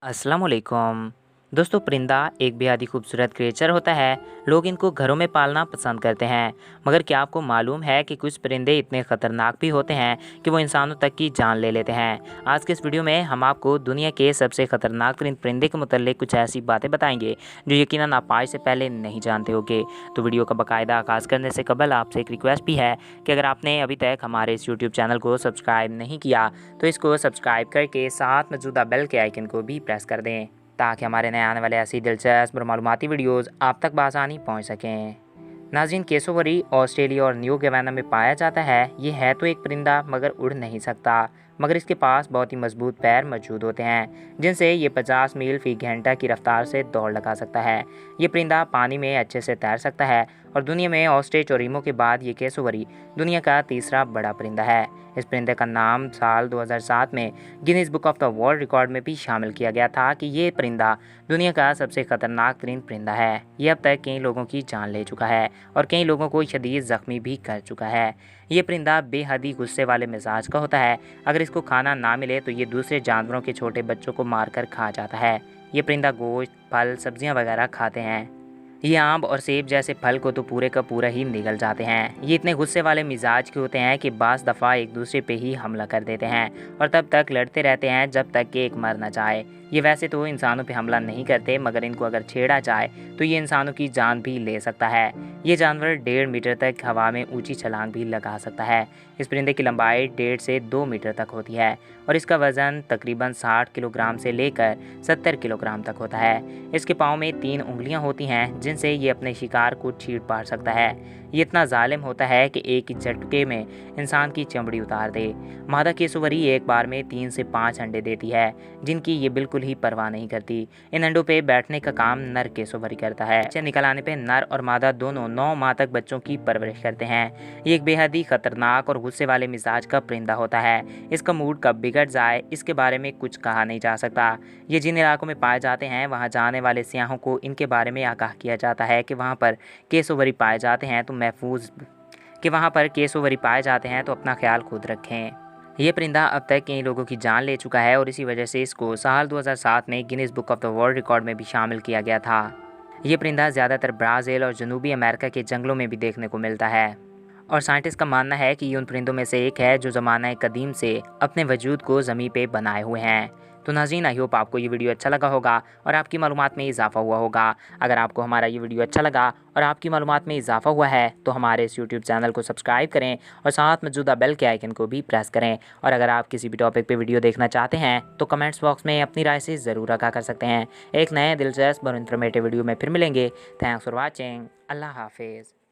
अस्सलाम वालेकुम। दोस्तों, परिंदा एक बेहद ही खूबसूरत क्रिएचर होता है। लोग इनको घरों में पालना पसंद करते हैं, मगर क्या आपको मालूम है कि कुछ परिंदे इतने ख़तरनाक भी होते हैं कि वो इंसानों तक की जान ले लेते हैं। आज के इस वीडियो में हम आपको दुनिया के सबसे ख़तरनाक तरीन परिंदे के मुताल्लिक कुछ ऐसी बातें बताएंगे जो यकीनन आप आज से पहले नहीं जानते होंगे। तो वीडियो का बाकायदा आगाज़ करने से कबल आपसे एक रिक्वेस्ट भी है कि अगर आपने अभी तक हमारे इस यूट्यूब चैनल को सब्सक्राइब नहीं किया तो इसको सब्सक्राइब करके साथ मौजूदा बेल के आइकन को भी प्रेस कर दें, ताकि हमारे नए आने वाले ऐसी दिलचस्प और मालूमाती वीडियोज़ आप तक बआसानी पहुँच सकें। नाज़रीन, केसोवरी ऑस्ट्रेलिया और न्यू गियाना में पाया जाता है। ये है तो एक परिंदा मगर उड़ नहीं सकता, मगर इसके पास बहुत ही मजबूत पैर मौजूद होते हैं जिनसे ये 50 मील फी घंटा की रफ्तार से दौड़ लगा सकता है। ये परिंदा पानी में अच्छे से तैर सकता है और दुनिया में ऑस्ट्रिच और ईमू के बाद ये केसोवरी दुनिया का तीसरा बड़ा परिंदा है। इस परिंदे का नाम साल 2007 में Guinness book of the world record में भी शामिल किया गया था कि ये परिंदा दुनिया का सबसे खतरनाक तरीन परिंदा है। ये अब तक कई लोगों की जान ले चुका है और कई लोगों को शदीद ज़ख्मी भी कर चुका है। ये परिंदा बेहद ही गुस्से वाले मिजाज का होता है। अगर इसको खाना ना मिले तो ये दूसरे जानवरों के छोटे बच्चों को मारकर खा जाता है। ये परिंदा गोश्त, फल, सब्जियां वगैरह खाते हैं। ये आम और सेब जैसे फल को तो पूरे का पूरा ही निगल जाते हैं। ये इतने गुस्से वाले मिजाज के होते हैं कि बाज़ दफ़ा एक दूसरे पे ही हमला कर देते हैं और तब तक लड़ते रहते हैं जब तक कि एक मर ना जाए। ये वैसे तो इंसानों पे हमला नहीं करते, मगर इनको अगर छेड़ा जाए तो ये इंसानों की जान भी ले सकता है। ये जानवर 1.5 मीटर तक हवा में ऊंची छलांग भी लगा सकता है। इस परिंदे की लंबाई 1.5 से 2 मीटर तक होती है और इसका वज़न तकरीबन 60 किलोग्राम से लेकर 70 किलोग्राम तक होता है। इसके पाँव में 3 उंगलियां होती हैं जिनसे ये अपने शिकार को चीर पार सकता है। ये इतना जालिम होता है कि एक ही झटके में इंसान की चमड़ी उतार दे। मादा केसुवरी एक बार में 3 से 5 अंडे देती है जिनकी ये बिल्कुल ही परवाह नहीं करती। इन अंडों पे बैठने का काम नर केसुवरी करता है। बच्चे निकल आने पे नर और मादा दोनों 9 माह तक बच्चों की परवरिश करते हैं। ये एक बेहद ही खतरनाक और गुस्से वाले मिजाज का परिंदा होता है। इसका मूड कब बिगड़ जाए इसके बारे में कुछ कहा नहीं जा सकता। ये जिन इलाकों में पाए जाते हैं वहाँ जाने वाले सियाहों को इनके बारे में आगाह किया जाता है कि वहाँ पर केसुवरी पाए जाते हैं तो अपना ख्याल खुद रखें। ये परिंदा अब तक कई लोगों की जान ले चुका है और इसी वजह से इसको साल 2007 में Guinness book of the world record में भी शामिल किया गया था। ये परिंदा ज़्यादातर ब्राज़ील और जनूबी अमेरिका के जंगलों में भी देखने को मिलता है और साइंटिस्ट का मानना है कि ये उन परिंदों में से एक है जो ज़माना कदीम से अपने वजूद को ज़मीन पे बनाए हुए हैं। तो नाज़रीन, आई होप आपको ये वीडियो अच्छा लगा होगा और आपकी मालूमात में इजाफा हुआ होगा। अगर आपको हमारा ये वीडियो अच्छा लगा और आपकी मालूमात में इजाफा हुआ है तो हमारे इस यूट्यूब चैनल को सब्सक्राइब करें और साथ मौजूदा बेल के आइकन को भी प्रेस करें। और अगर आप किसी भी टॉपिक पे वीडियो देखना चाहते हैं तो कमेंट्स बॉक्स में अपनी राय से ज़रूर आगाह कर सकते हैं। एक नए दिलचस्प और इन्फॉर्मेटिव वीडियो में फिर मिलेंगे। Thanks for watching. अल्लाह हाफिज़।